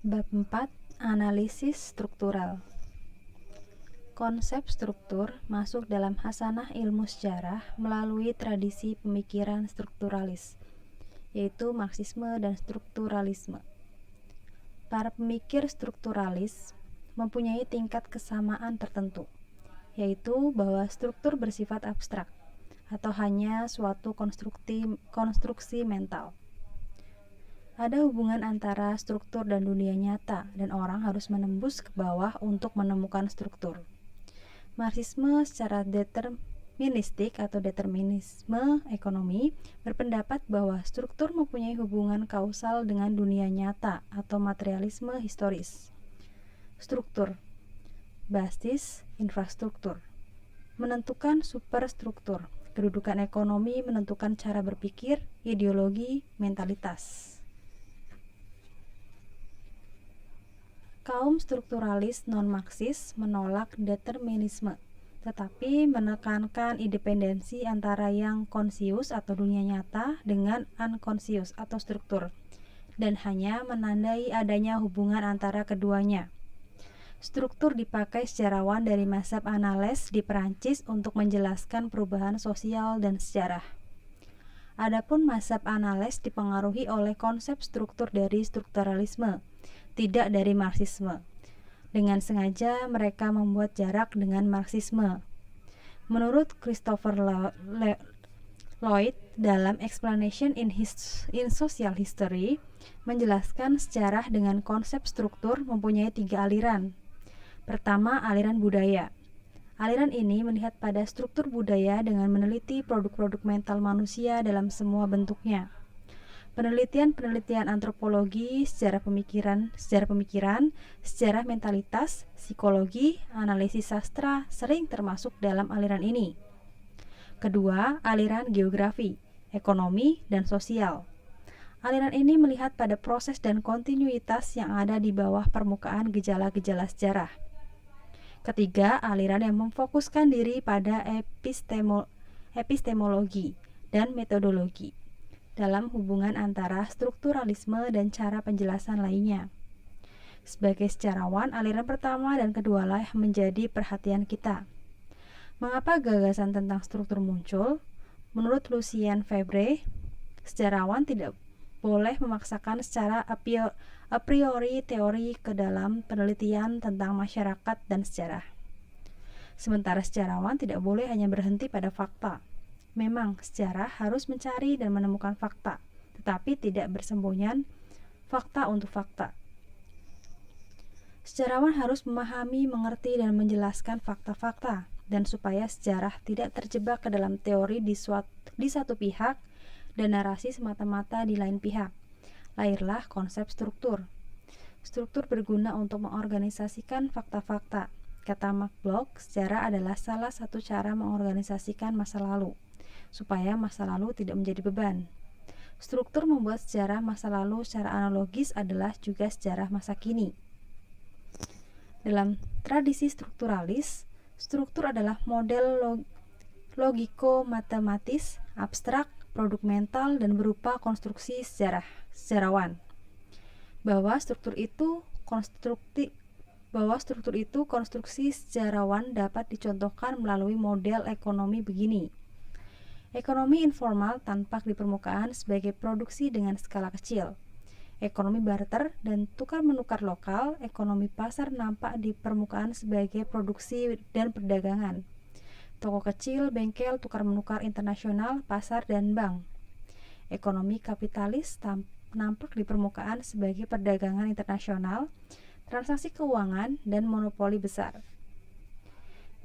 Bab 4. Analisis struktural. Konsep struktur masuk dalam hasanah ilmu sejarah melalui tradisi pemikiran strukturalis, yaitu Marxisme dan strukturalisme. Para pemikir strukturalis mempunyai tingkat kesamaan tertentu, yaitu bahwa struktur bersifat abstrak atau hanya suatu konstruksi mental. Ada hubungan antara struktur dan dunia nyata, dan orang harus menembus ke bawah untuk menemukan struktur. Marxisme secara deterministik atau determinisme ekonomi berpendapat bahwa struktur mempunyai hubungan kausal dengan dunia nyata atau materialisme historis. Struktur, basis, infrastruktur, menentukan superstruktur. Kedudukan ekonomi menentukan cara berpikir, ideologi, mentalitas. Kaum strukturalis non-Marxis menolak determinisme, tetapi menekankan independensi antara yang konsius atau dunia nyata dengan unkonsius atau struktur, dan hanya menandai adanya hubungan antara keduanya. Struktur dipakai sejarawan dari mazhab Annales di Perancis untuk menjelaskan perubahan sosial dan sejarah. Adapun mazhab Annales dipengaruhi oleh konsep struktur dari strukturalisme, tidak dari Marxisme. Dengan sengaja mereka membuat jarak dengan Marxisme. Menurut Christopher Lloyd dalam Explanation in Social History, menjelaskan sejarah dengan konsep struktur mempunyai 3 aliran. Pertama, aliran budaya. Aliran ini melihat pada struktur budaya dengan meneliti produk-produk mental manusia dalam semua bentuknya. Penelitian antropologi, sejarah pemikiran, sejarah mentalitas, psikologi, analisis sastra sering termasuk dalam aliran ini. Kedua, aliran geografi, ekonomi, dan sosial. Aliran ini melihat pada proses dan kontinuitas yang ada di bawah permukaan gejala-gejala sejarah. Ketiga, aliran yang memfokuskan diri pada epistemologi dan metodologi dalam hubungan antara strukturalisme dan cara penjelasan lainnya. Sebagai sejarawan, aliran pertama dan kedua lah menjadi perhatian kita. Mengapa gagasan tentang struktur muncul? Menurut Lucien Febvre, sejarawan tidak boleh memaksakan secara a priori teori ke dalam penelitian tentang masyarakat dan sejarah. Sementara sejarawan tidak boleh hanya berhenti pada fakta. Memang, sejarah harus mencari dan menemukan fakta, tetapi tidak bersembunyian fakta untuk fakta. Sejarawan harus memahami, mengerti, dan menjelaskan fakta-fakta, dan supaya sejarah tidak terjebak ke dalam teori di satu pihak dan narasi semata-mata di lain pihak. Lahirlah konsep struktur. Struktur berguna untuk mengorganisasikan fakta-fakta. Kata Mark Bloch, sejarah adalah salah satu cara mengorganisasikan masa lalu, supaya masa lalu tidak menjadi beban. Struktur membuat sejarah masa lalu secara analogis adalah juga sejarah masa kini. Dalam tradisi strukturalis, struktur adalah model logiko-matematis, abstrak, produk mental, dan berupa konstruksi sejarawan. Bahwa struktur itu konstruksi sejarawan dapat dicontohkan melalui model ekonomi begini. Ekonomi informal tampak di permukaan sebagai produksi dengan skala kecil. Ekonomi barter dan tukar-menukar lokal, ekonomi pasar nampak di permukaan sebagai produksi dan perdagangan. Toko kecil, bengkel, tukar-menukar internasional, pasar, dan bank. Ekonomi kapitalis nampak di permukaan sebagai perdagangan internasional, transaksi keuangan, dan monopoli besar.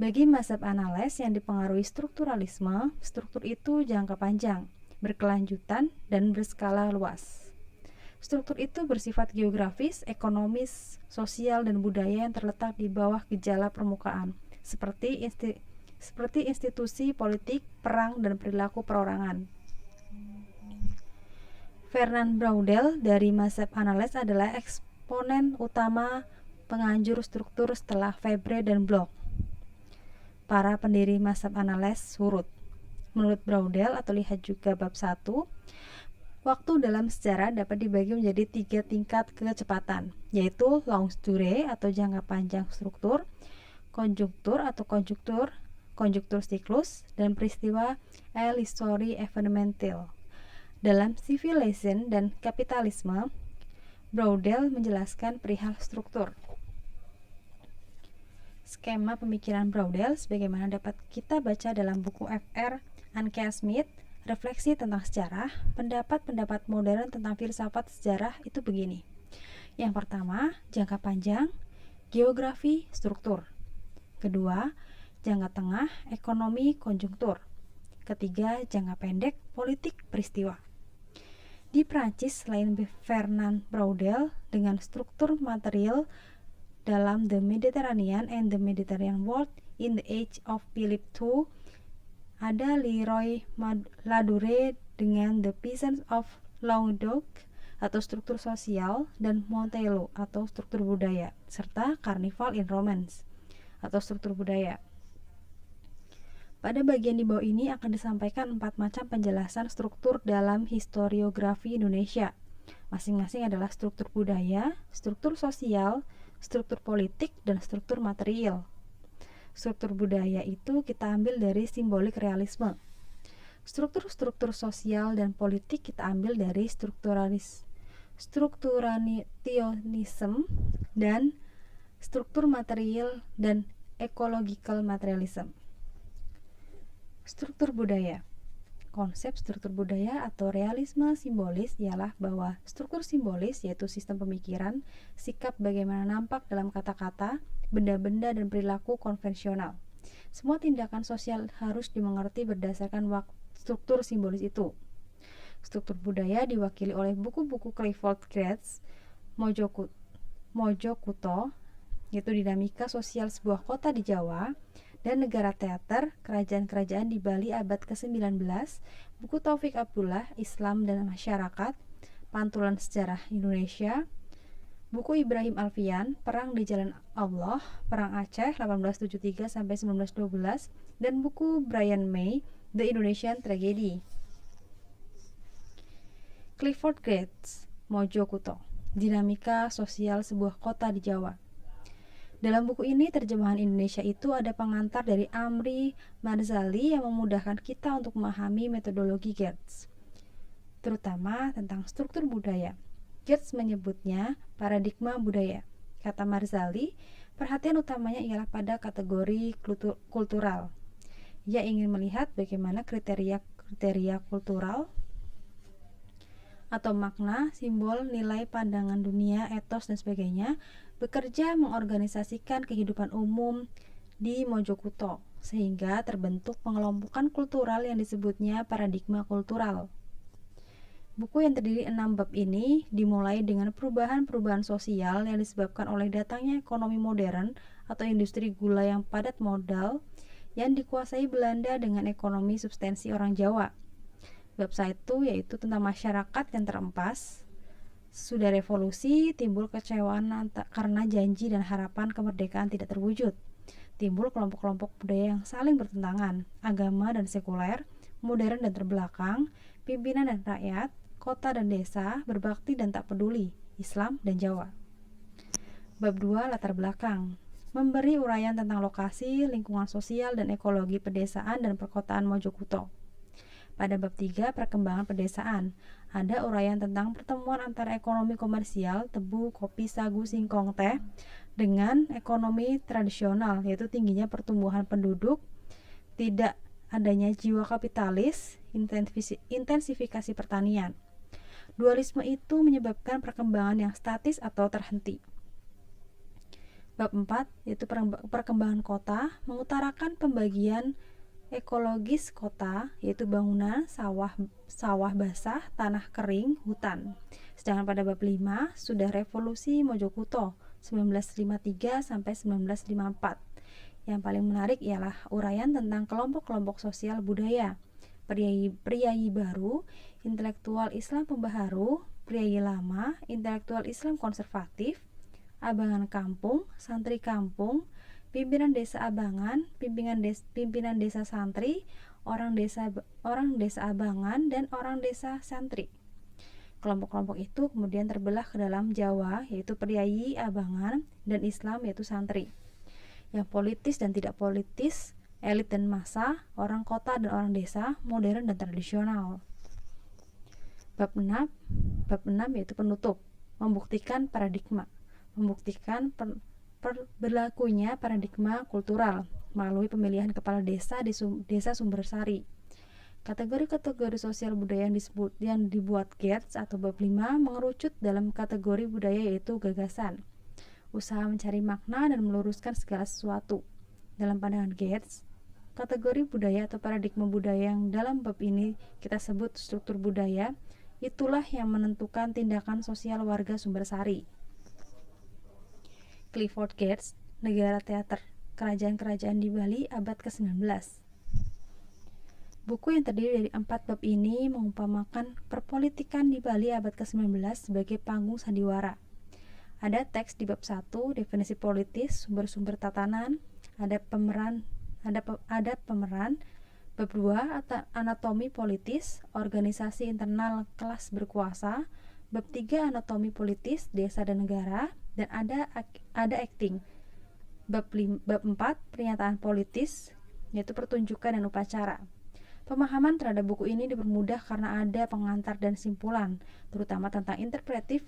Bagi mazhab Annales yang dipengaruhi strukturalisme, struktur itu jangka panjang, berkelanjutan, dan berskala luas. Struktur itu bersifat geografis, ekonomis, sosial, dan budaya yang terletak di bawah gejala permukaan, seperti institusi politik, perang, dan perilaku perorangan. Fernand Braudel dari mazhab Annales adalah eksponen utama penganjur struktur setelah Febvre dan Bloch. Para pendiri mazhab Annales surut. Menurut Braudel, atau lihat juga bab 1, Waktu dalam sejarah dapat dibagi menjadi 3 tingkat kecepatan, yaitu long durée atau jangka panjang struktur, konjuktur atau konjuktur siklus, dan peristiwa l'histoire événementielle. Dalam Civilization dan Kapitalisme, Braudel menjelaskan perihal struktur. Skema pemikiran Braudel sebagaimana dapat kita baca dalam buku Fr. Anke Smith, Refleksi tentang Sejarah, pendapat-pendapat modern tentang filsafat sejarah itu begini. Yang pertama, jangka panjang, geografi, struktur. Kedua, jangka tengah, ekonomi, konjungtur. Ketiga, jangka pendek, politik, peristiwa. Di Prancis, selain Fernand Braudel dengan struktur material dalam The Mediterranean and the Mediterranean World in the Age of Philip II, ada Leroy Ladurie dengan The Peasants of Languedoc atau struktur sosial, dan Montello atau struktur budaya, serta Carnival in Romance atau struktur budaya. Pada bagian di bawah ini akan disampaikan 4 macam penjelasan struktur dalam historiografi Indonesia. Masing-masing adalah struktur budaya, struktur sosial, struktur politik, dan struktur material. Struktur budaya itu kita ambil dari simbolik realisme. Struktur-struktur sosial dan politik kita ambil dari strukturationism, dan struktur material dan ecological materialism. Struktur budaya. Konsep struktur budaya atau realisme simbolis ialah bahwa struktur simbolis yaitu sistem pemikiran, sikap bagaimana nampak dalam kata-kata, benda-benda, dan perilaku konvensional. Semua tindakan sosial harus dimengerti berdasarkan struktur simbolis itu. Struktur budaya diwakili oleh buku-buku Clifford Geertz, Mojokuto, yaitu dinamika sosial sebuah kota di Jawa, dan negara teater, kerajaan-kerajaan di Bali abad ke-19, buku Taufik Abdullah, Islam dan Masyarakat, Pantulan Sejarah Indonesia, buku Ibrahim Alfian, Perang di Jalan Allah, Perang Aceh 1873-1912, dan buku Brian May, The Indonesian Tragedy. Clifford Geertz, Mojokuto, dinamika sosial sebuah kota di Jawa. Dalam buku ini, terjemahan Indonesia itu ada pengantar dari Amri Marzali yang memudahkan kita untuk memahami metodologi Geertz, terutama tentang struktur budaya. Geertz menyebutnya paradigma budaya. Kata Marzali, perhatian utamanya ialah pada kategori kultural. Ia ingin melihat bagaimana kriteria kultural atau makna, simbol, nilai, pandangan dunia, etos, dan sebagainya bekerja mengorganisasikan kehidupan umum di Mojokuto, sehingga terbentuk pengelompokan kultural yang disebutnya paradigma kultural. Buku yang terdiri 6 bab ini dimulai dengan perubahan-perubahan sosial yang disebabkan oleh datangnya ekonomi modern atau industri gula yang padat modal yang dikuasai Belanda dengan ekonomi substansi orang Jawa. Bab 1 yaitu tentang masyarakat yang terempas. Sudah revolusi, timbul kecewaan karena janji dan harapan kemerdekaan tidak terwujud. Timbul kelompok-kelompok budaya yang saling bertentangan, agama dan sekuler, modern dan terbelakang, pimpinan dan rakyat, kota dan desa, berbakti dan tak peduli, Islam dan Jawa. Bab 2 latar belakang, memberi uraian tentang lokasi, lingkungan sosial, dan ekologi pedesaan dan perkotaan Mojokuto. Pada bab 3 perkembangan pedesaan, ada uraian tentang pertemuan antara ekonomi komersial, tebu, kopi, sagu, singkong, teh, dengan ekonomi tradisional, yaitu tingginya pertumbuhan penduduk, tidak adanya jiwa kapitalis, intensifikasi pertanian. Dualisme itu menyebabkan perkembangan yang statis atau terhenti. Bab 4 yaitu perkembangan kota, mengutarakan pembagian ekologis kota, yaitu bangunan, sawah basah, tanah kering, hutan. Sedangkan pada bab 5 sudah revolusi Mojokuto 1953 sampai 1954. Yang paling menarik ialah uraian tentang kelompok-kelompok sosial budaya, priai baru, intelektual Islam pembaharu, priai lama, intelektual Islam konservatif, abangan kampung, santri kampung, pimpinan desa abangan, pimpinan desa santri, orang desa abangan, dan orang desa santri. Kelompok-kelompok itu kemudian terbelah ke dalam Jawa, yaitu priayi, abangan, dan Islam, yaitu santri. Yang politis dan tidak politis, elit dan massa, orang kota dan orang desa, modern dan tradisional. Bab 6 yaitu penutup, membuktikan paradigma, membuktikan berlakunya paradigma kultural melalui pemilihan kepala desa di desa Sumbersari. Kategori-kategori sosial budaya yang dibuat Geertz atau bab 5 mengerucut dalam kategori budaya, yaitu gagasan, usaha mencari makna dan meluruskan segala sesuatu. Dalam pandangan Geertz, kategori budaya atau paradigma budaya yang dalam bab ini kita sebut struktur budaya, itulah yang menentukan tindakan sosial warga Sumbersari. Clifford Geertz, Negara Teater, Kerajaan-Kerajaan di Bali abad ke-19. Buku yang terdiri dari 4 bab ini mengumpamakan perpolitikan di Bali abad ke-19 sebagai panggung sandiwara. Ada teks di bab 1, definisi politis, sumber-sumber tatanan, ada pemeran, bab 2, anatomi politis, organisasi internal kelas berkuasa, bab 3, anatomi politis, desa dan negara, dan ada acting. Bab 4, pernyataan politis, yaitu pertunjukan dan upacara. Pemahaman terhadap buku ini dipermudah karena ada pengantar dan simpulan, terutama tentang interpretif,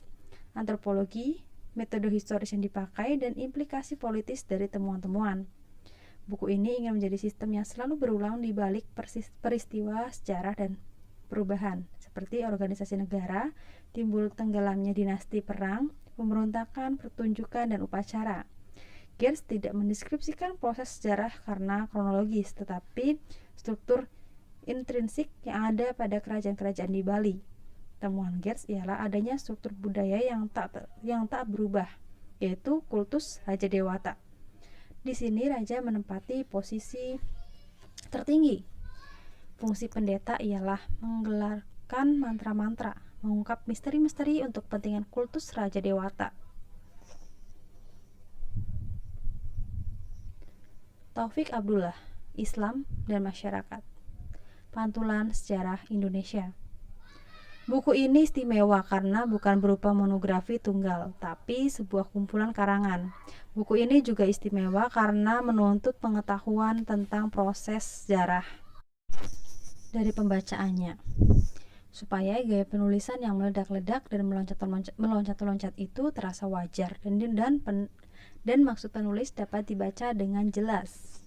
antropologi, metode historis yang dipakai, dan implikasi politis dari temuan-temuan. Buku ini ingin menjadi sistem yang selalu berulang di balik peristiwa sejarah dan perubahan, seperti organisasi negara, timbul tenggelamnya dinasti perang, pemberontakan, pertunjukan, dan upacara. Geertz tidak mendeskripsikan proses sejarah karena kronologis, tetapi struktur intrinsik yang ada pada kerajaan-kerajaan di Bali. Temuan Geertz ialah adanya struktur budaya yang tak berubah, yaitu kultus Raja Dewata. Di sini raja menempati posisi tertinggi. Fungsi pendeta ialah menggelarkan mantra-mantra, mengungkap misteri-misteri untuk kepentingan kultus Raja Dewata. Taufik Abdullah, Islam dan Masyarakat. Pantulan Sejarah Indonesia. Buku ini istimewa karena bukan berupa monografi tunggal, tapi sebuah kumpulan karangan. Buku ini juga istimewa karena menuntut pengetahuan tentang proses sejarah dari pembacaannya, supaya gaya penulisan yang meledak-ledak dan meloncat-loncat itu terasa wajar dan maksud penulis dapat dibaca dengan jelas.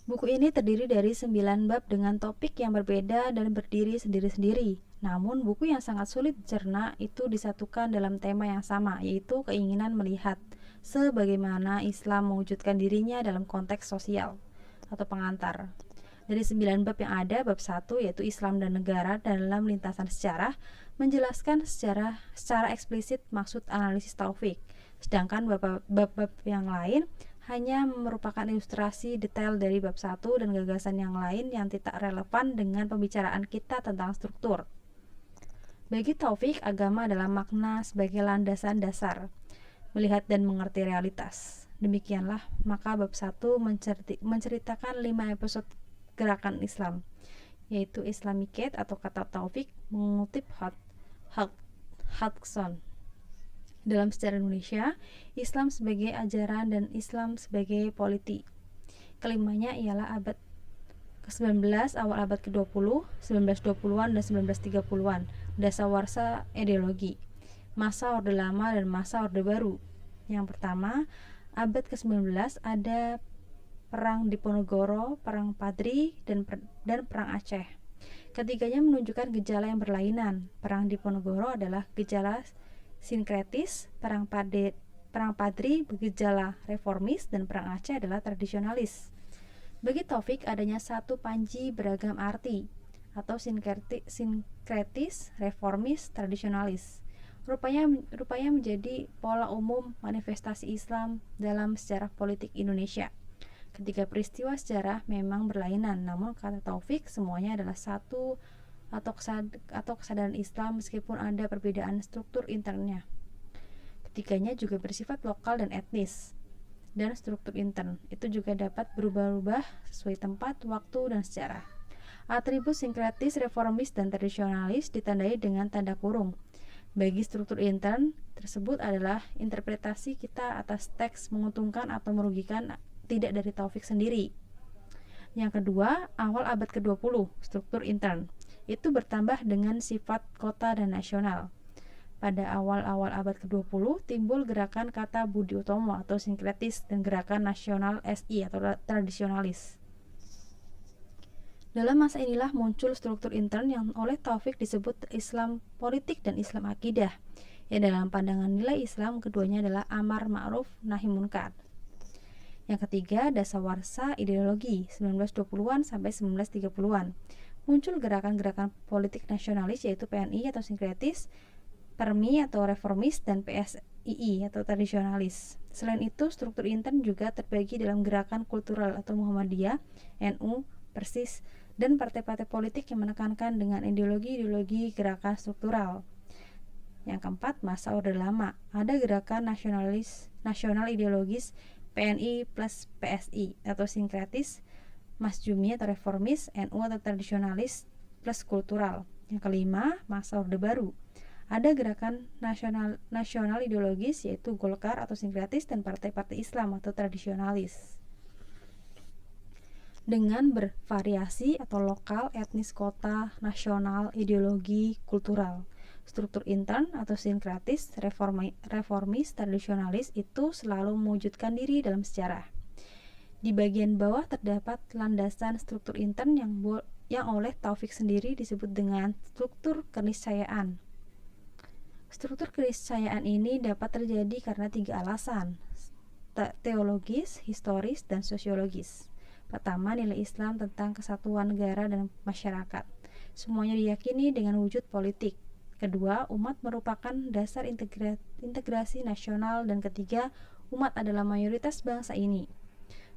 Buku ini terdiri dari 9 bab dengan topik yang berbeda dan berdiri sendiri-sendiri. Namun buku yang sangat sulit dicerna itu disatukan dalam tema yang sama, yaitu keinginan melihat sebagaimana Islam mewujudkan dirinya dalam konteks sosial atau pengantar. Dari 9 bab yang ada, bab 1 yaitu Islam dan Negara dalam lintasan sejarah menjelaskan secara eksplisit maksud analisis Taufik. Sedangkan bab-bab yang lain hanya merupakan ilustrasi detail dari bab 1 dan gagasan yang lain yang tidak relevan dengan pembicaraan kita tentang struktur. Bagi Taufik, agama adalah makna sebagai landasan dasar, melihat dan mengerti realitas. Demikianlah, maka bab 1 menceritakan 5 episode gerakan Islam, yaitu Islamicate atau kata Taufik mengutip Hodgson. Dalam sejarah Indonesia, Islam sebagai ajaran dan Islam sebagai politi. Kelimanya ialah abad ke-19, awal abad ke-20, 1920-an dan 1930-an, dasawarsa ideologi, masa Orde Lama dan masa Orde Baru. Yang pertama, abad ke-19 ada Perang Diponegoro, Perang Padri, dan Perang Aceh. Ketiganya menunjukkan gejala yang berlainan. Perang Diponegoro adalah gejala sinkretis, Perang Padri bergejala reformis, dan Perang Aceh adalah tradisionalis. Bagi Taufik, adanya satu panji beragam arti atau sinkretis, reformis, tradisionalis. Rupanya menjadi pola umum manifestasi Islam dalam sejarah politik Indonesia. Ketiga peristiwa sejarah memang berlainan, namun kata Taufik semuanya adalah satu atau kesadaran Islam meskipun ada perbedaan struktur internnya. Ketiganya juga bersifat lokal dan etnis, dan struktur intern itu juga dapat berubah-ubah sesuai tempat, waktu, dan sejarah. Atribut sinkretis, reformis, dan tradisionalis ditandai dengan tanda kurung. Bagi struktur intern tersebut adalah interpretasi kita atas teks menguntungkan atau merugikan tidak dari Taufik sendiri. Yang kedua, awal abad ke-20, struktur intern. Itu bertambah dengan sifat kota dan nasional. Pada awal-awal abad ke-20 timbul gerakan kata Budi Utomo atau sinkretis dan gerakan nasional SI atau tradisionalis. Dalam masa inilah muncul struktur intern yang oleh Taufik disebut Islam politik dan Islam akidah. Ya, dalam pandangan nilai Islam keduanya adalah amar ma'ruf nahi munkar. Yang ketiga, dasawarsa ideologi 1920-an sampai 1930-an. Muncul gerakan-gerakan politik nasionalis yaitu PNI atau sinkretis, Permi atau reformis, dan PSII atau tradisionalis. Selain itu, struktur intern juga terbagi dalam gerakan kultural atau Muhammadiyah, NU, Persis, dan partai-partai politik yang menekankan dengan ideologi-ideologi gerakan struktural. Yang keempat, masa Orde Lama. Ada gerakan nasional ideologis PNI plus PSI atau sinkretis, Masjumi atau reformis, NU atau tradisionalis plus kultural. Yang kelima, masa Orde Baru. Ada gerakan nasional ideologis yaitu Golkar atau sinkretis dan partai-partai Islam atau tradisionalis. Dengan bervariasi atau lokal, etnis, kota, nasional, ideologi, kultural. Struktur intern atau sinkretis, reformis, tradisionalis itu selalu mewujudkan diri dalam sejarah. Di bagian bawah terdapat landasan struktur intern yang oleh Taufik sendiri disebut dengan struktur keniscayaan. Struktur keniscayaan ini dapat terjadi karena 3 alasan: teologis, historis, dan sosiologis. Pertama, nilai Islam tentang kesatuan negara dan masyarakat. Semuanya diyakini dengan wujud politik. Kedua, umat merupakan dasar integrasi nasional. Dan ketiga, umat adalah mayoritas bangsa ini.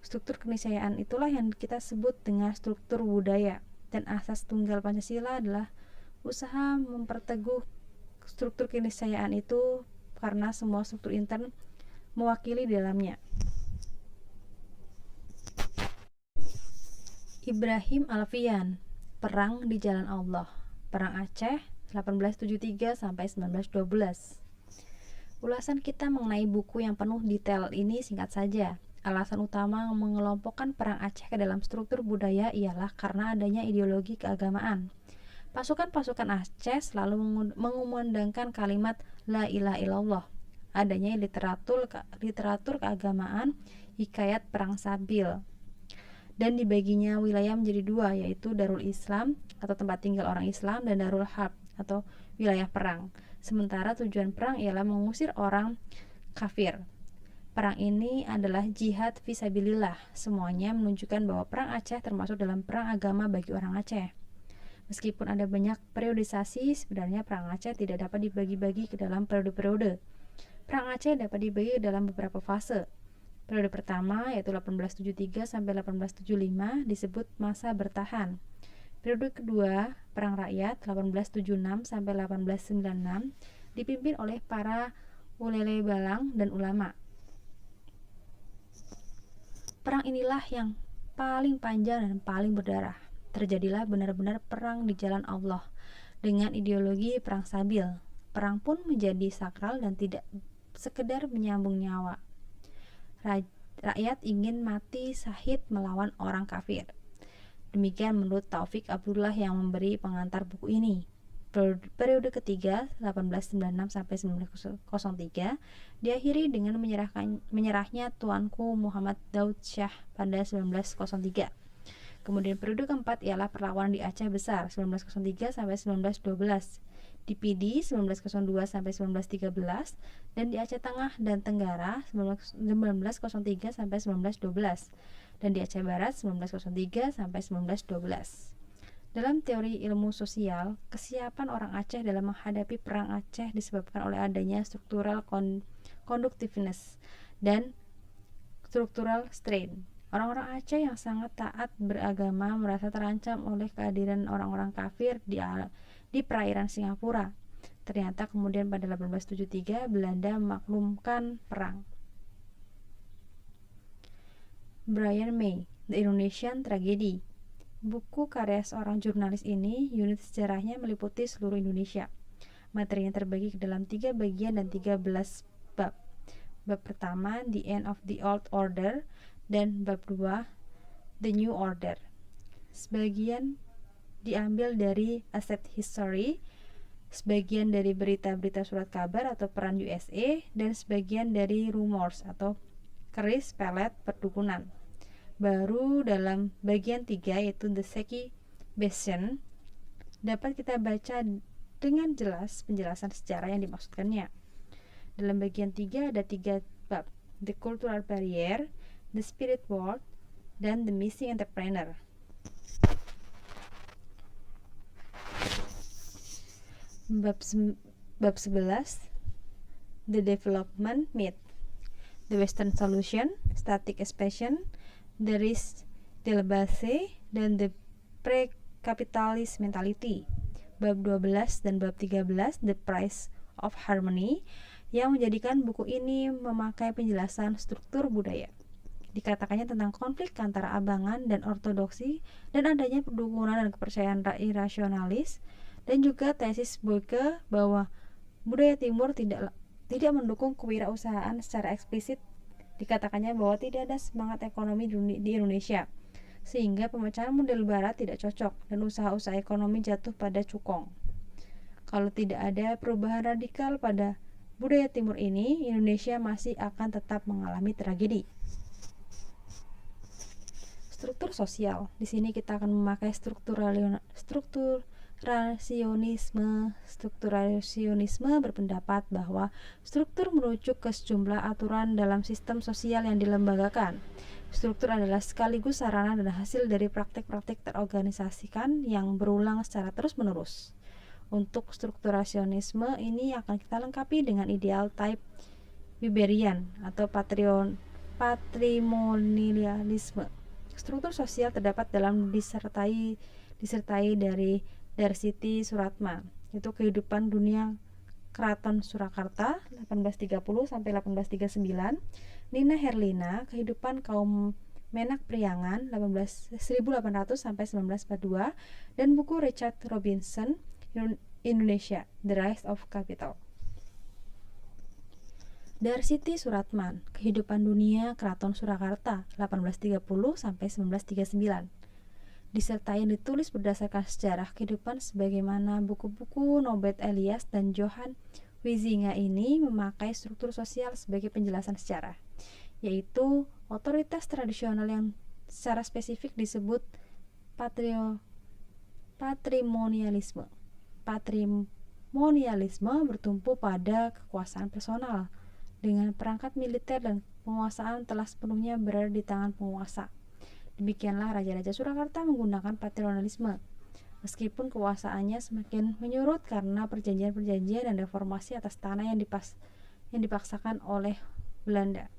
Struktur keniscayaan itulah yang kita sebut dengan struktur budaya. Dan asas tunggal Pancasila adalah usaha memperteguh struktur keniscayaan itu karena semua struktur intern mewakili di dalamnya. Ibrahim Alfian, Perang di Jalan Allah, Perang Aceh 1873 sampai 1912. Ulasan kita mengenai buku yang penuh detail ini singkat saja. Alasan utama mengelompokkan Perang Aceh ke dalam struktur budaya ialah karena adanya ideologi keagamaan. Pasukan-pasukan Aceh selalu mengumandangkan kalimat La ilaha illallah. Adanya literatur keagamaan, hikayat perang Sabil. Dan dibaginya wilayah menjadi 2, yaitu Darul Islam atau tempat tinggal orang Islam dan Darul Harb atau wilayah perang. Sementara tujuan perang ialah mengusir orang kafir. Perang ini adalah jihad fisabilillah. Semuanya menunjukkan bahwa perang Aceh termasuk dalam perang agama bagi orang Aceh. Meskipun ada banyak periodisasi, sebenarnya perang Aceh tidak dapat dibagi-bagi ke dalam periode-periode. Perang Aceh dapat dibagi dalam beberapa fase. Periode pertama yaitu 1873 sampai 1875 disebut masa bertahan. Periode kedua, Perang Rakyat 1876 sampai 1896 dipimpin oleh para ulele balang dan ulama. Perang inilah yang paling panjang dan paling berdarah. Terjadilah benar-benar perang di jalan Allah dengan ideologi perang Sabil. Perang pun menjadi sakral dan tidak sekedar menyambung nyawa. Rakyat ingin mati syahid melawan orang kafir. Demikian menurut Taufik Abdullah yang memberi pengantar buku ini. Periode ketiga 1896 sampai 1903 diakhiri dengan menyerahnya tuanku Muhammad Daud Shah pada 1903. Kemudian periode keempat ialah perlawanan di Aceh Besar 1903 sampai 1912, di Pidi 1902 sampai 1913, dan di Aceh Tengah dan Tenggara 1903 sampai 1912, dan di Aceh Barat 1903 sampai 1912. Dalam teori ilmu sosial, kesiapan orang Aceh dalam menghadapi perang Aceh disebabkan oleh adanya struktural conductiveness dan struktural strain. Orang-orang Aceh yang sangat taat beragama merasa terancam oleh kehadiran orang-orang kafir di perairan Singapura. Ternyata kemudian pada 1873 Belanda memaklumkan perang. Brian May, The Indonesian Tragedy. buku karya seorang jurnalis ini, unit sejarahnya meliputi seluruh Indonesia. Materinya terbagi ke dalam 3 bagian dan 13 bab. Bab pertama, The End of the Old Order, dan bab 2, The New Order. Sebagian diambil dari Asset History, sebagian dari berita-berita surat kabar atau peran USA, dan sebagian dari Rumors atau keris pelet perdukunan. Baru dalam bagian 3 yaitu The Seki Bastion dapat kita baca dengan jelas penjelasan sejarah yang dimaksudkannya. Dalam bagian 3 ada 3 bab, The Cultural Barrier, The Spirit World, dan The Missing Entrepreneur. Bab 11, The Development Myth, The Western Solution, Static Expansion, The Risk Delbase, dan The Pre-Capitalist Mentality. Bab 12 dan bab 13, The Price of Harmony, yang menjadikan buku ini memakai penjelasan struktur budaya. Dikatakannya tentang konflik antara abangan dan ortodoksi dan adanya perdukunan dan kepercayaan irasionalis, dan juga tesis Boyke bahwa budaya timur tidak mendukung kewirausahaan secara eksplisit. Dikatakannya bahwa tidak ada semangat ekonomi di Indonesia, sehingga pemecahan model barat tidak cocok dan usaha-usaha ekonomi jatuh pada cukong. Kalau tidak ada perubahan radikal pada budaya timur ini, Indonesia masih akan tetap mengalami tragedi. Struktur sosial. Di sini kita akan memakai Strukturalisme berpendapat bahwa struktur merujuk ke sejumlah aturan dalam sistem sosial yang dilembagakan. Struktur adalah sekaligus sarana dan hasil dari praktik-praktik terorganisasikan yang berulang secara terus-menerus. Untuk strukturalisme ini akan kita lengkapi dengan ideal type Weberian atau patrimonialisme. Struktur sosial terdapat dalam disertai dari Darsiti Suratman, yaitu kehidupan dunia Keraton Surakarta 1830 sampai 1839, Nina Herlina, kehidupan kaum Menak Priangan 1800 sampai 1942, dan buku Richard Robinson Indonesia, The Rise of Capital. Darsiti Suratman, kehidupan dunia Keraton Surakarta 1830 sampai 1939. Disertai yang ditulis berdasarkan sejarah kehidupan sebagaimana buku-buku Nobet Elias dan Johan Huizinga ini memakai struktur sosial sebagai penjelasan sejarah, yaitu otoritas tradisional yang secara spesifik disebut patrimonialisme. Patrimonialisme bertumpu pada kekuasaan personal, dengan perangkat militer dan penguasaan telah sepenuhnya berada di tangan penguasa. Demikianlah Raja-Raja Surakarta menggunakan patrimonialisme, meskipun kekuasaannya semakin menyurut karena perjanjian-perjanjian dan reformasi atas tanah yang dipaksakan oleh Belanda.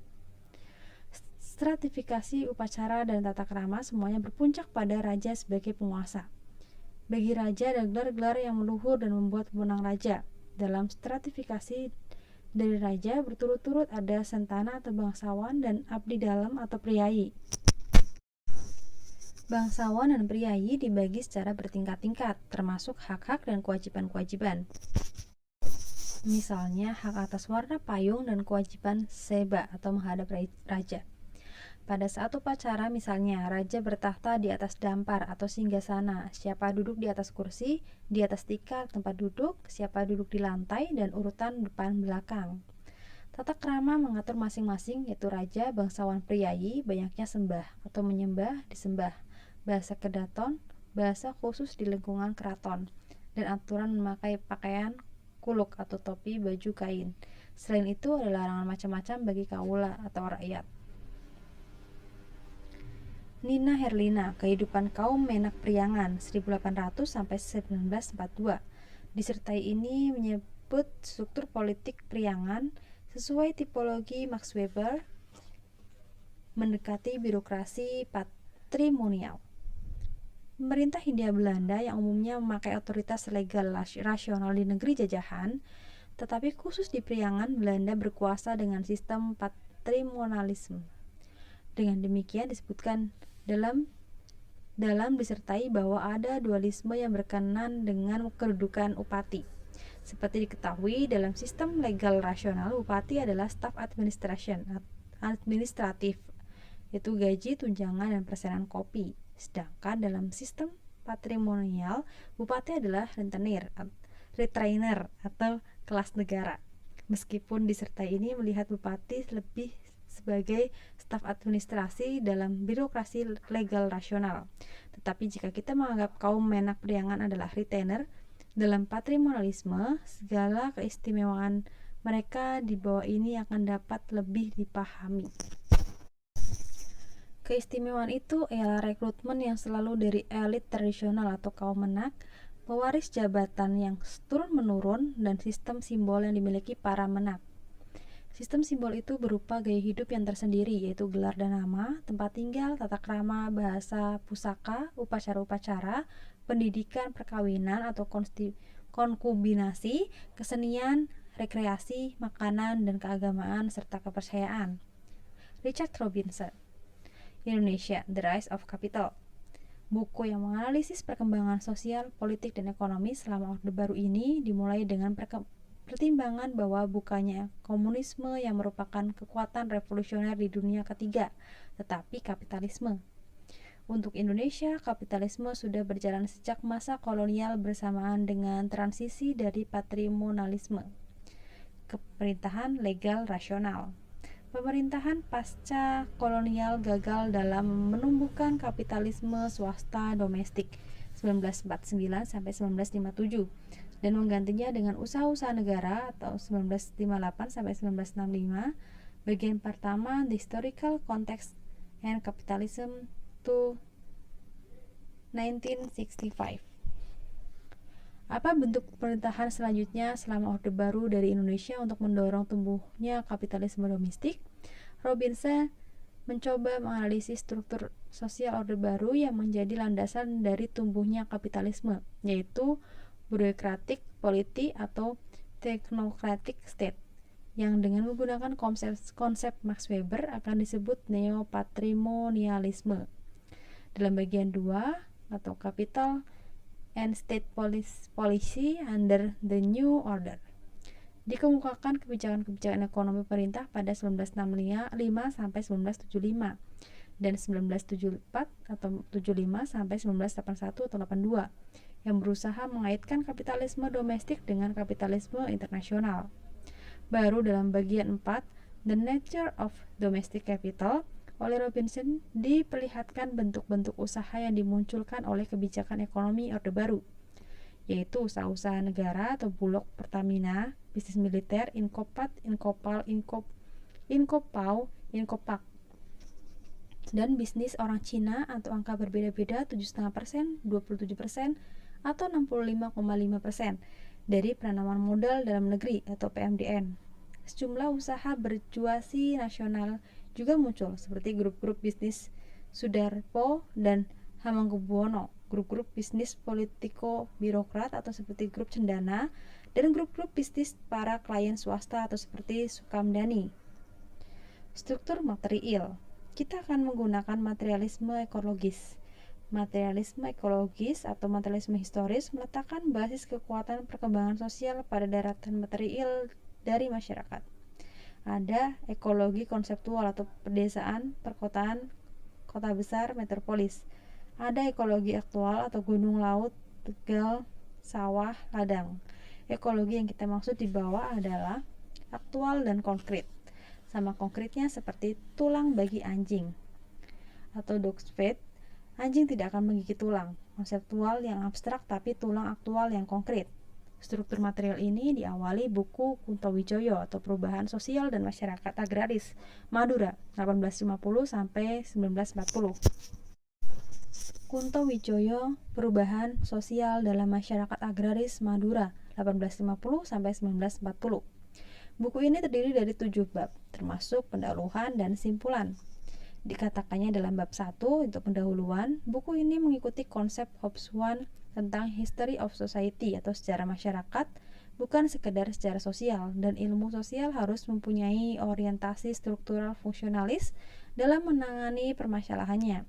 Stratifikasi upacara dan tata krama semuanya berpuncak pada raja sebagai penguasa. Bagi raja ada gelar-gelar yang meluhur dan membuat wewenang raja. Dalam stratifikasi dari raja berturut-turut ada sentana atau bangsawan dan abdi dalam atau priayi. Bangsawan dan priayi dibagi secara bertingkat-tingkat, termasuk hak-hak dan kewajiban-kewajiban. Misalnya hak atas warna payung dan kewajiban seba atau menghadap raja. Pada saat upacara misalnya, raja bertahta di atas dampar atau singgasana, siapa duduk di atas kursi, di atas tikar tempat duduk, siapa duduk di lantai, dan urutan depan belakang. Tata krama mengatur masing-masing, yaitu raja, bangsawan, priayi, banyaknya sembah atau menyembah, disembah, bahasa kedaton, bahasa khusus di lingkungan keraton, dan aturan memakai pakaian kuluk atau topi baju kain. Selain itu ada larangan macam-macam bagi kaula atau rakyat. Nina Herlina, kehidupan kaum Menak Priangan 1800 sampai 1942. Disertai ini menyebut struktur politik Priangan sesuai tipologi Max Weber, mendekati birokrasi patrimonial. Pemerintah Hindia Belanda yang umumnya memakai otoritas legal rasional di negeri jajahan, tetapi khusus di Priangan Belanda berkuasa dengan sistem patrimonialisme. Dengan demikian disebutkan dalam dalam disertai bahwa ada dualisme yang berkenan dengan kedudukan upati. Seperti diketahui, dalam sistem legal rasional, upati adalah staf administratif, yaitu gaji, tunjangan, dan persenan kopi. Sedangkan dalam sistem patrimonial, bupati adalah retainer atau kelas negara. Meskipun disertai ini melihat bupati lebih sebagai staf administrasi dalam birokrasi legal rasional. Tetapi jika kita menganggap kaum menak priangan adalah retainer, dalam patrimonialisme, segala keistimewaan mereka di bawah ini akan dapat lebih dipahami. Keistimewaan itu ialah rekrutmen yang selalu dari elit tradisional atau kaum menak, pewaris jabatan yang turun-menurun, dan sistem simbol yang dimiliki para menak. Sistem simbol itu berupa gaya hidup yang tersendiri, yaitu gelar dan nama, tempat tinggal, tata krama, bahasa, pusaka, upacara-upacara, pendidikan, perkawinan atau konkubinasi, kesenian, rekreasi, makanan, dan keagamaan, serta kepercayaan. Richard Robinson, Indonesia, The Rise of Capital. Buku yang menganalisis perkembangan sosial, politik, dan ekonomi selama Orde Baru ini dimulai dengan pertimbangan bahwa bukannya komunisme yang merupakan kekuatan revolusioner di dunia ketiga, tetapi kapitalisme. Untuk Indonesia, kapitalisme sudah berjalan sejak masa kolonial bersamaan dengan transisi dari patrimonialisme ke pemerintahan legal rasional. Pemerintahan pasca kolonial gagal dalam menumbuhkan kapitalisme swasta domestik 1949 sampai 1957 dan menggantinya dengan usaha-usaha negara atau 1958 sampai 1965. Bagian pertama, The Historical Context and Capitalism to 1965. Apa bentuk pemerintahan selanjutnya selama Orde Baru dari Indonesia untuk mendorong tumbuhnya kapitalisme domestik? Robinson mencoba menganalisis struktur sosial Orde Baru yang menjadi landasan dari tumbuhnya kapitalisme, yaitu bureaucratic polity atau technocratic state, yang dengan menggunakan konsep Max Weber akan disebut neopatrimonialisme. Dalam bagian 2 atau Capital and State Policy under the New Order, dikemukakan kebijakan-kebijakan ekonomi pemerintah pada 1965 sampai 1975 dan 1974 atau 75 sampai 1981 atau 82 yang berusaha mengaitkan kapitalisme domestik dengan kapitalisme internasional. Baru dalam bagian 4, The Nature of Domestic Capital, oleh Robinson diperlihatkan bentuk-bentuk usaha yang dimunculkan oleh kebijakan ekonomi Orde Baru, yaitu usaha-usaha negara atau Bulog, Pertamina, bisnis militer, Inkopat, Inkopal, Inkopau, Inkopak, dan bisnis orang Cina atau angka berbeda-beda 7,5%, 27%, atau 65,5% dari penanaman modal dalam negeri atau PMDN. Sejumlah usaha berjuasi nasional juga muncul seperti grup-grup bisnis Sudarpo dan Hamengkubuwono, grup-grup bisnis politiko birokrat atau seperti grup Cendana, dan grup-grup bisnis para klien swasta atau seperti Sukamdani. Struktur material. Kita akan menggunakan materialisme ekologis. Materialisme ekologis atau materialisme historis meletakkan basis kekuatan perkembangan sosial pada daratan material dari masyarakat. Ada ekologi konseptual atau pedesaan, perkotaan, kota besar, metropolis. Ada ekologi aktual atau gunung, laut, tegal, sawah, ladang. Ekologi yang kita maksud di bawah adalah aktual dan konkret. Sama konkretnya seperti tulang bagi anjing atau dog's feet. Anjing tidak akan menggigit tulang. Konseptual yang abstrak tapi tulang aktual yang konkret. Struktur material ini diawali buku Kunto Wijoyo atau Perubahan Sosial dan Masyarakat Agraris, Madura, 1850 sampai 1940. Kunto Wijoyo, Perubahan Sosial dalam Masyarakat Agraris Madura, 1850 sampai 1940. Buku ini terdiri dari 7 bab, termasuk pendahuluan dan simpulan. Dikatakannya dalam bab 1 untuk pendahuluan, buku ini mengikuti konsep Hobbes I tentang History of Society atau sejarah masyarakat, bukan sekedar sejarah sosial, dan ilmu sosial harus mempunyai orientasi struktural fungsionalis dalam menangani permasalahannya.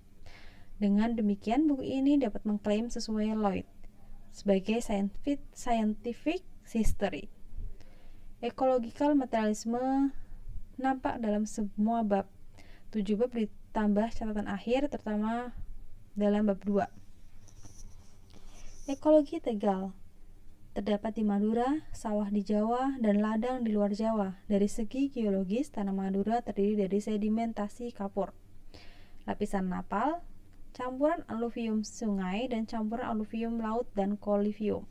Dengan demikian, buku ini dapat mengklaim sesuai Lloyd sebagai scientific history. Ecological materialisme nampak dalam semua bab. 7 bab ditambah catatan akhir, terutama dalam bab 2. Ekologi Tegal terdapat di Madura, sawah di Jawa, dan ladang di luar Jawa. Dari segi geologis, tanah Madura terdiri dari sedimentasi kapur, lapisan napal, campuran aluvium sungai, dan campuran aluvium laut dan kolivium.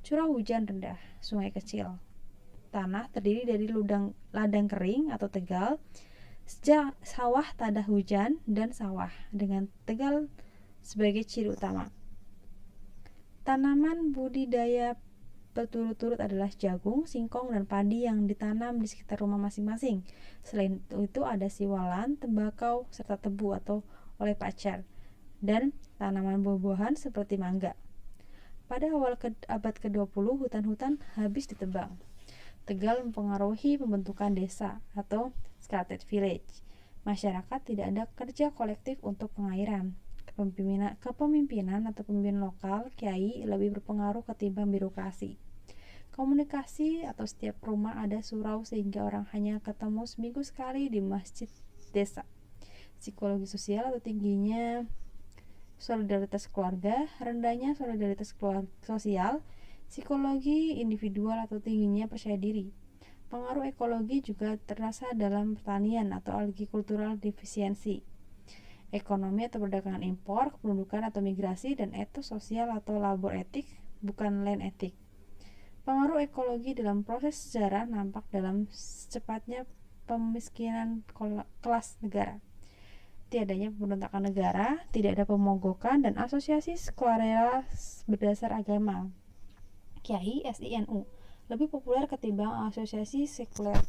Curah hujan rendah, sungai kecil. Tanah terdiri dari ladang kering atau tegal, sawah tadah hujan, dan sawah dengan tegal sebagai ciri utama. Tanaman budidaya berturut-turut adalah jagung, singkong, dan padi yang ditanam di sekitar rumah masing-masing. Selain itu ada siwalan, tembakau, serta tebu atau oleh pacar, dan tanaman buah-buahan seperti mangga. Pada awal abad ke-20, hutan-hutan habis ditebang. Tegal mempengaruhi pembentukan desa atau scattered village. Masyarakat tidak ada kerja kolektif untuk pengairan. Kepemimpinan atau pemimpin lokal, kiai, lebih berpengaruh ketimbang birokrasi. Komunikasi atau setiap rumah ada surau sehingga orang hanya ketemu seminggu sekali di masjid desa. Psikologi sosial atau tingginya solidaritas keluarga, rendahnya solidaritas sosial. Psikologi individual atau tingginya percaya diri. Pengaruh ekologi juga terasa dalam pertanian atau agricultural defisiensi. Ekonomi atau perdagangan impor, kependudukan atau migrasi, dan etos sosial atau labor etik, bukan land etik. Pengaruh ekologi dalam proses sejarah nampak dalam secepatnya pemiskinan kelas negara, tiadanya pemberontakan negara, tidak ada pemogokan, dan asosiasi sukarela berdasar agama, Kiai SINU, lebih populer ketimbang asosiasi sekuler.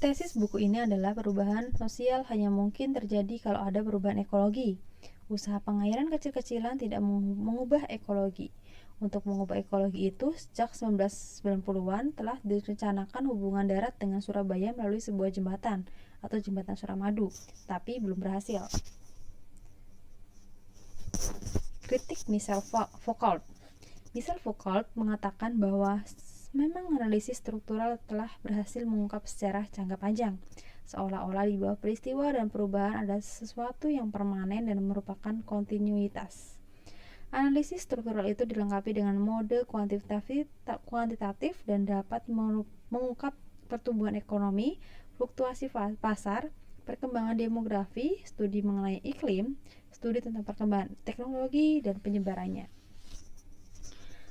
Tesis buku ini adalah perubahan sosial hanya mungkin terjadi kalau ada perubahan ekologi. Usaha pengairan kecil-kecilan tidak mengubah ekologi. Untuk mengubah ekologi itu, sejak 1990-an telah direncanakan hubungan darat dengan Surabaya melalui sebuah jembatan atau jembatan Suramadu, tapi belum berhasil. Kritik Michel Foucault. Michel Foucault mengatakan bahwa memang analisis struktural telah berhasil mengungkap sejarah jangka panjang, seolah-olah di bawah peristiwa dan perubahan ada sesuatu yang permanen dan merupakan kontinuitas. Analisis struktural itu dilengkapi dengan mode kuantitatif dan dapat mengungkap pertumbuhan ekonomi, fluktuasi pasar, perkembangan demografi, studi mengenai iklim, studi tentang perkembangan teknologi, dan penyebarannya.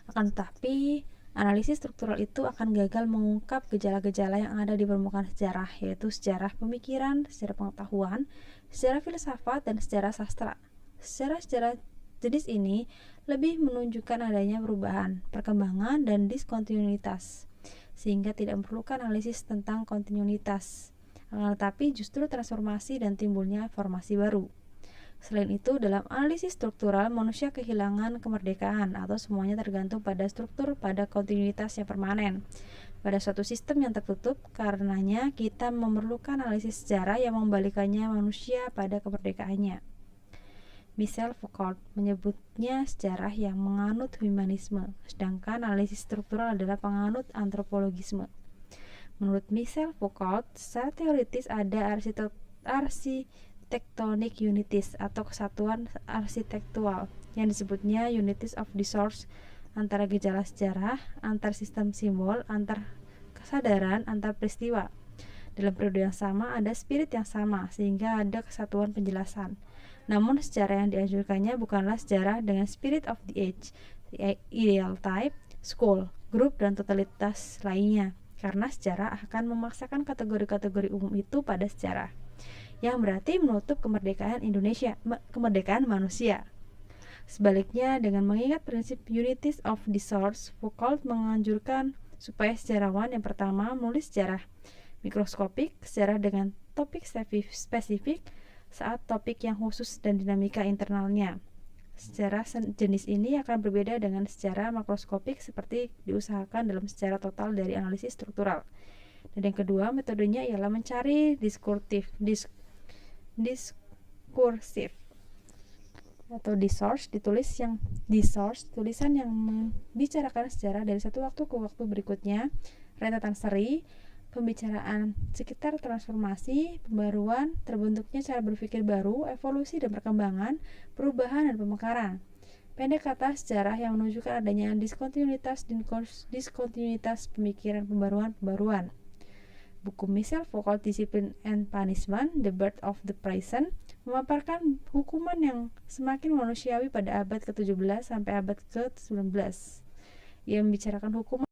Akan tetapi, analisis struktural itu akan gagal mengungkap gejala-gejala yang ada di permukaan sejarah, yaitu sejarah pemikiran, sejarah pengetahuan, sejarah filsafat, dan sejarah sastra. Sejarah jenis ini lebih menunjukkan adanya perubahan, perkembangan, dan diskontinuitas, sehingga tidak memerlukan analisis tentang kontinuitas, akan tetapi justru transformasi dan timbulnya formasi baru. Selain itu, dalam analisis struktural, manusia kehilangan kemerdekaan atau semuanya tergantung pada struktur, pada kontinuitas yang permanen, pada suatu sistem yang tertutup. Karenanya, kita memerlukan analisis sejarah yang membalikannya manusia pada kemerdekaannya. Michel Foucault menyebutnya sejarah yang menganut humanisme, sedangkan analisis struktural adalah penganut antropologisme. Menurut Michel Foucault, secara teoritis ada architectonic unities atau kesatuan arsitektual yang disebutnya unities of discourse, antara gejala sejarah, antar sistem simbol, antar kesadaran, antar peristiwa. Dalam periode yang sama ada spirit yang sama sehingga ada kesatuan penjelasan. Namun sejarah yang dianjurkannya bukanlah sejarah dengan spirit of the age, ideal type, school, grup, dan totalitas lainnya, karena sejarah akan memaksakan kategori-kategori umum itu pada sejarah, yang berarti menutup kemerdekaan kemerdekaan manusia. Sebaliknya, dengan mengingat prinsip unities of discourse, Foucault menganjurkan supaya sejarawan yang pertama menulis sejarah mikroskopik, sejarah dengan topik spesifik, saat topik yang khusus dan dinamika internalnya. Sejarah jenis ini akan berbeda dengan sejarah makroskopik seperti diusahakan dalam sejarah total dari analisis struktural. Dan yang kedua, metodenya ialah mencari diskursif. atau discourse tulisan yang membicarakan sejarah dari satu waktu ke waktu berikutnya, rentetan seri, pembicaraan sekitar transformasi, pembaruan, terbentuknya cara berpikir baru, evolusi dan perkembangan, perubahan dan pemekaran. Pendek kata, sejarah yang menunjukkan adanya diskontinuitas pemikiran pembaruan. Buku Michel Foucault, Discipline and Punishment, The Birth of the Present, memaparkan hukuman yang semakin manusiawi pada abad ke-17 sampai abad ke-19. Ia membicarakan hukuman